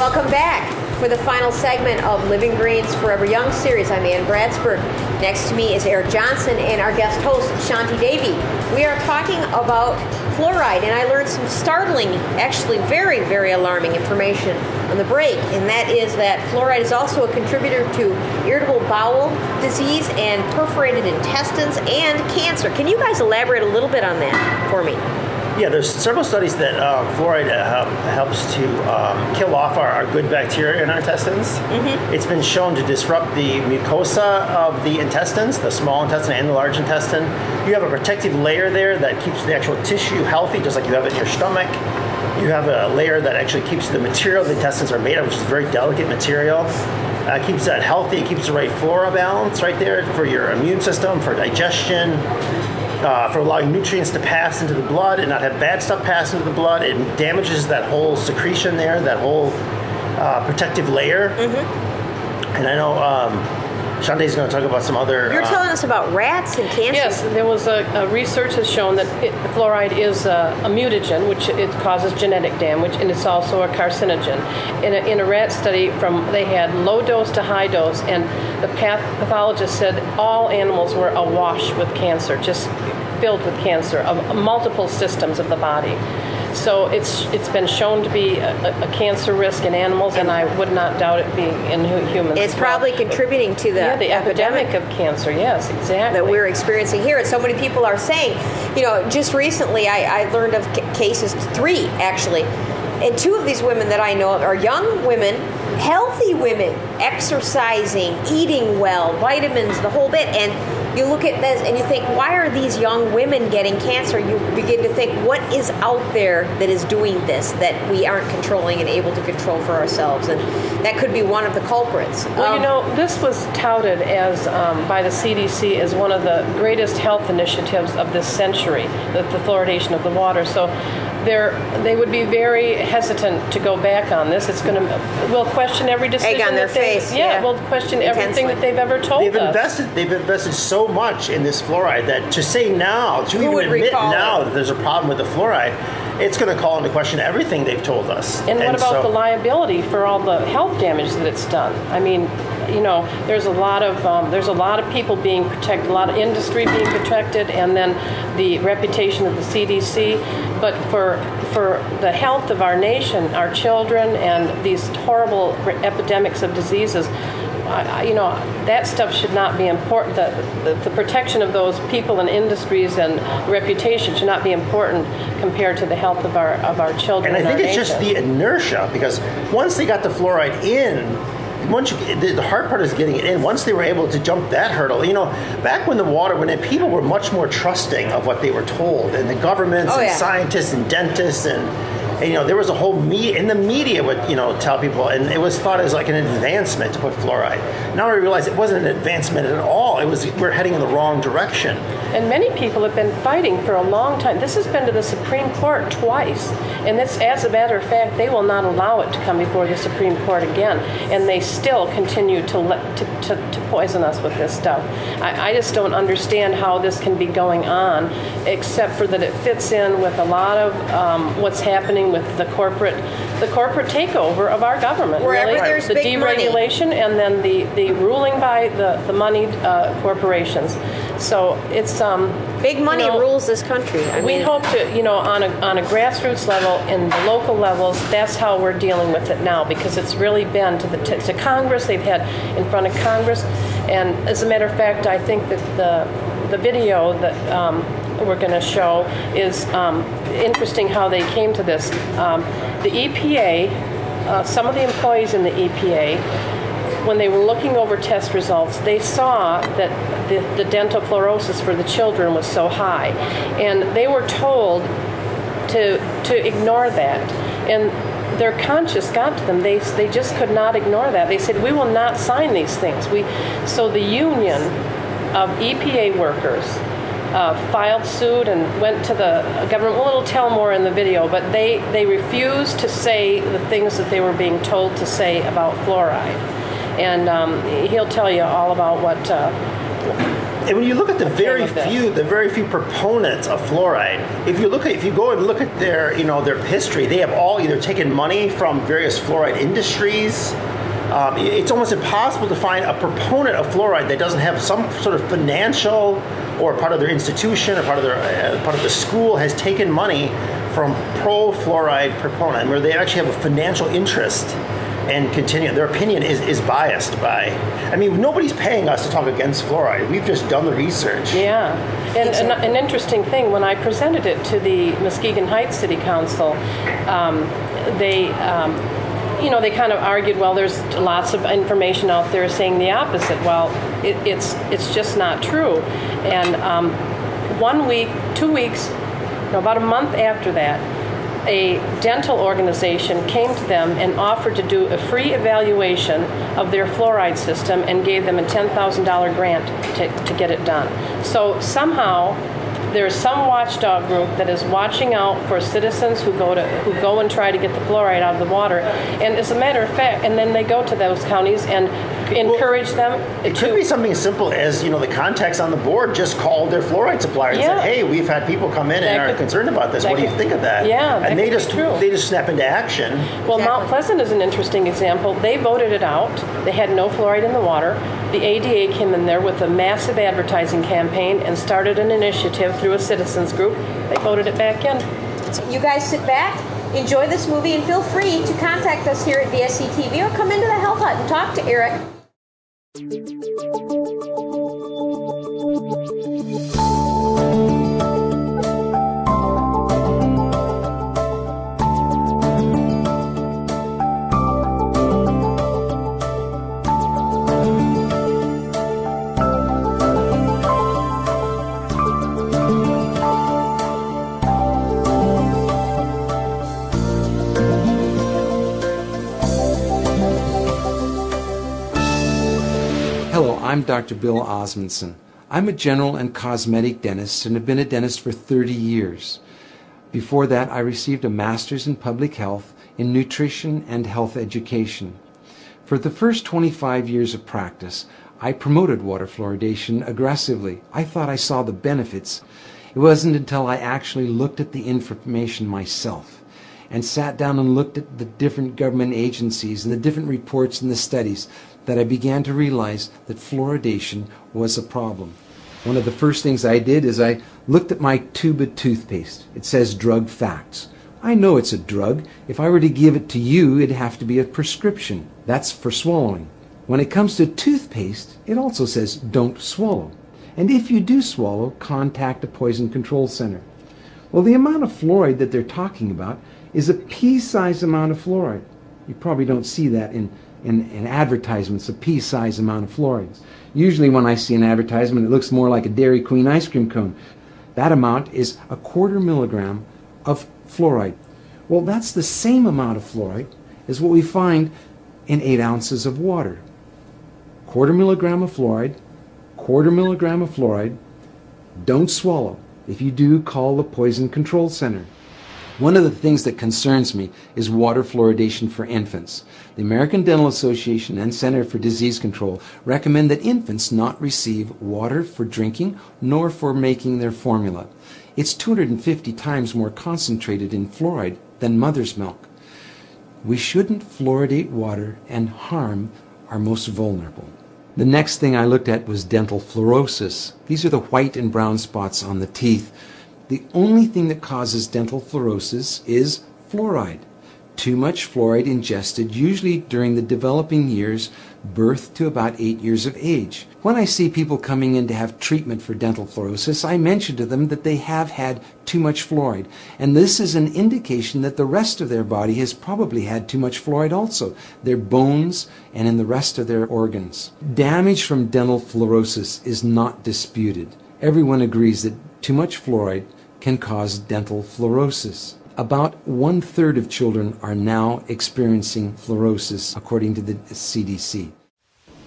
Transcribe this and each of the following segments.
Welcome back for the final segment of Living Greens Forever Young series. I'm Ann Bradsburg. Next to me is Erik Johnson and our guest host, Shanti Devi. We are talking about fluoride, and I learned some startling, actually very, very alarming information on the break, and that is that fluoride is also a contributor to irritable bowel disease and perforated intestines and cancer. Can you guys elaborate a little bit on that for me? Yeah, there's several studies that fluoride helps to kill off our good bacteria in our intestines. Mm-hmm. It's been shown to disrupt the mucosa of the intestines, the small intestine and the large intestine. You have a protective layer there that keeps the actual tissue healthy, just like you have it in your stomach. You have a layer that actually keeps the material the intestines are made of, which is very delicate material. Keeps that healthy. It keeps the right flora balance right there for your immune system, for digestion. For allowing nutrients to pass into the blood and not have bad stuff pass into the blood. It damages that whole secretion there, that whole protective layer. Mm-hmm. And I know Shanti's going to talk about some other... You're telling us about rats and cancer. Yes, there was research has shown that fluoride is a mutagen, which it causes genetic damage, and it's also a carcinogen. In a rat study, they had low dose to high dose, and the pathologist said all animals were awash with cancer, just filled with cancer of multiple systems of the body. So it's been shown to be a cancer risk in animals, and I would not doubt it being in humans. It's probably contributing to the epidemic of cancer. Yes, exactly. That we're experiencing here. And so many people are saying, just recently I learned of cases, 3 actually, and 2 of these women that I know of are young women, healthy women, exercising, eating well, vitamins, the whole bit, and you look at this and you think, why are these young women getting cancer? You begin to think, what is out there that is doing this that we aren't controlling and able to control for ourselves? And that could be one of the culprits. Well, this was touted as by the CDC as one of the greatest health initiatives of this century, the fluoridation of the water. So they would be very hesitant to go back on this. We'll question every decision. Egg on their face. Yeah, we'll question everything that they've ever told us. They've invested so much in this fluoride that to say now, to even admit now that there's a problem with the fluoride, it's going to call into question everything they've told us. And what about the liability for all the health damage that it's done? I mean, there's a lot of people being protected, a lot of industry being protected, and then the reputation of the CDC. But for the health of our nation, our children, and these horrible epidemics of diseases, that stuff should not be important. The protection of those people and industries and reputation should not be important compared to the health of our children. And I think it's just the inertia, because once they got the fluoride in, the hard part is getting it in. Once they were able to jump that hurdle, back when the water went in, people were much more trusting of what they were told, and the governments and scientists and dentists and there was a whole in the media would tell people, and it was thought as like an advancement to put fluoride. Now I realize it wasn't an advancement at all. We're heading in the wrong direction. And many people have been fighting for a long time. This has been to the Supreme Court twice, and as a matter of fact, they will not allow it to come before the Supreme Court again, and they still continue to poison us with this stuff. I just don't understand how this can be going on, except for that it fits in with a lot of what's happening with the corporate takeover of our government. Wherever there's the big deregulation money. And then the ruling by the moneyed corporations. So it's big money rules this country. We hope to, on a grassroots level and the local levels, that's how we're dealing with it now, because it's really been to Congress. They've had in front of Congress, and as a matter of fact, I think that the video that we're going to show is interesting how they came to this. The EPA, some of the employees in the EPA, when they were looking over test results, they saw that the dental fluorosis for the children was so high, and they were told to ignore that. And their conscience got to them. They just could not ignore that. They said, we will not sign these things. So the union of EPA workers filed suit and went to the government. Well, it'll tell more in the video, but they refused to say the things that they were being told to say about fluoride. And he'll tell you all about And when you look at the very few proponents of fluoride, if you go and look at their their history, they have all either taken money from various fluoride industries. It's almost impossible to find a proponent of fluoride that doesn't have some sort of financial, or part of their institution or part of the school has taken money from pro-fluoride proponent, where they actually have a financial interest and continue. Their opinion is biased by. I mean, nobody's paying us to talk against fluoride. We've just done the research. Yeah, and an interesting thing, when I presented it to the Muskegon Heights City Council, they kind of argued, well, there's lots of information out there saying the opposite. Well, it's just not true. And 1 week, 2 weeks, about a month after that, a dental organization came to them and offered to do a free evaluation of their fluoride system and gave them a $10,000 grant to get it done. So somehow there's some watchdog group that is watching out for citizens who go and try to get the fluoride out of the water. And as a matter of fact, and then they go to those counties and encourage them. It could be something as simple as, the contacts on the board just called their fluoride supplier and said, hey, we've had people come in and are concerned about this. What do you think of that? Yeah, and they just snap into action. Well, Mount Pleasant is an interesting example. They voted it out. They had no fluoride in the water. The ADA came in there with a massive advertising campaign and started an initiative through a citizens group. They voted it back in. You guys sit back, enjoy this movie, and feel free to contact us here at DSE-TV or come into the Health Hutt and talk to Erik. Hello, I'm Dr. Bill Osmondson. I'm a general and cosmetic dentist and have been a dentist for 30 years. Before that, I received a master's in public health in nutrition and health education. For the first 25 years of practice, I promoted water fluoridation aggressively. I thought I saw the benefits. It wasn't until I actually looked at the information myself and sat down and looked at the different government agencies and the different reports and the studies that I began to realize that fluoridation was a problem. One of the first things I did is I looked at my tube of toothpaste. It says drug facts. I know it's a drug. If I were to give it to you, it'd have to be a prescription. That's for swallowing. When it comes to toothpaste, it also says don't swallow. And if you do swallow, contact a poison control center. Well, the amount of fluoride that they're talking about is a pea-sized amount of fluoride. You probably don't see that in advertisements, a pea-sized amount of fluoride. Usually when I see an advertisement, it looks more like a Dairy Queen ice cream cone. That amount is 1/4 milligram of fluoride. Well, that's the same amount of fluoride as what we find in 8 ounces of water. 1/4 milligram of fluoride, 1/4 milligram of fluoride. Don't swallow. If you do, call the Poison Control Center. One of the things that concerns me is water fluoridation for infants. The American Dental Association and Center for Disease Control recommend that infants not receive water for drinking nor for making their formula. It's 250 times more concentrated in fluoride than mother's milk. We shouldn't fluoridate water and harm our most vulnerable. The next thing I looked at was dental fluorosis. These are the white and brown spots on the teeth. The only thing that causes dental fluorosis is fluoride. Too much fluoride ingested, usually during the developing years, birth to about 8 years of age. When I see people coming in to have treatment for dental fluorosis, I mention to them that they have had too much fluoride. And this is an indication that the rest of their body has probably had too much fluoride also, their bones and in the rest of their organs. Damage from dental fluorosis is not disputed. Everyone agrees that too much fluoride can cause dental fluorosis. About 1/3 of children are now experiencing fluorosis, according to the CDC.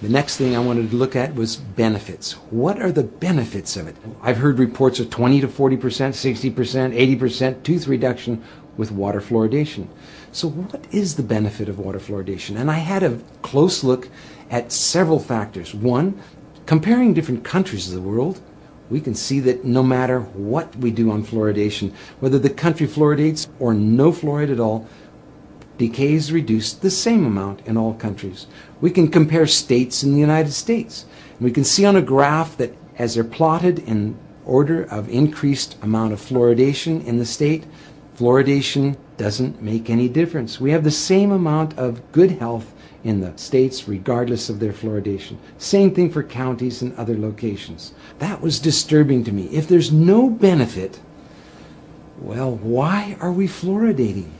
The next thing I wanted to look at was benefits. What are the benefits of it? I've heard reports of 20 to 40%, 60%, 80% tooth reduction with water fluoridation. So what is the benefit of water fluoridation? And I had a close look at several factors. One, Comparing different countries of the world, we can see that no matter what we do on fluoridation, whether the country fluoridates or no fluoride at all, decay is reduced the same amount in all countries. We can compare states in the United States. And we can see on a graph that as they're plotted in order of increased amount of fluoridation in the state, fluoridation doesn't make any difference. We have the same amount of good health in the states regardless of their fluoridation. Same thing for counties and other locations. That was disturbing to me. If there's no benefit, well, why are we fluoridating?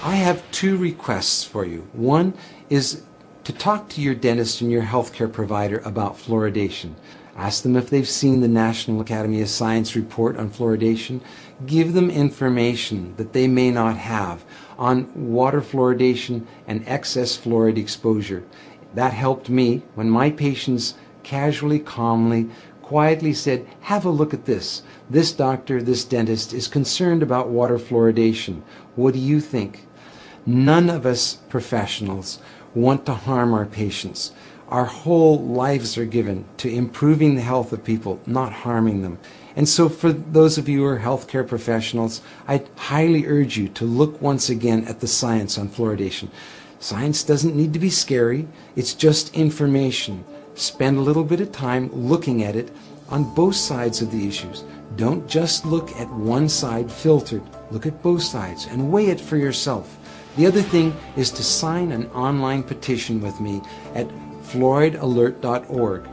I have two requests for you. One is to talk to your dentist and your healthcare provider about fluoridation. Ask them if they've seen the National Academy of Science report on fluoridation. Give them information that they may not have on water fluoridation and excess fluoride exposure. That helped me when my patients casually, calmly, quietly said, have a look at this. This doctor, this dentist is concerned about water fluoridation. What do you think? None of us professionals want to harm our patients. Our whole lives are given to improving the health of people, not harming them. And so for those of you who are healthcare professionals, I highly urge you to look once again at the science on fluoridation. Science doesn't need to be scary. It's just information. Spend a little bit of time looking at it on both sides of the issues. Don't just look at one side filtered. Look at both sides and weigh it for yourself. The other thing is to sign an online petition with me at fluoridalert.org.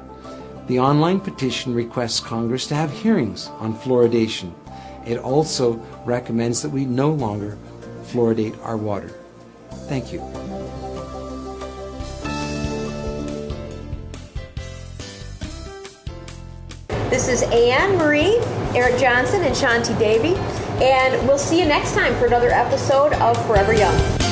The online petition requests Congress to have hearings on fluoridation. It also recommends that we no longer fluoridate our water. Thank you. This is Anne Marie, Erik Johnson, and Shanti Devi, and we'll see you next time for another episode of Forever Young.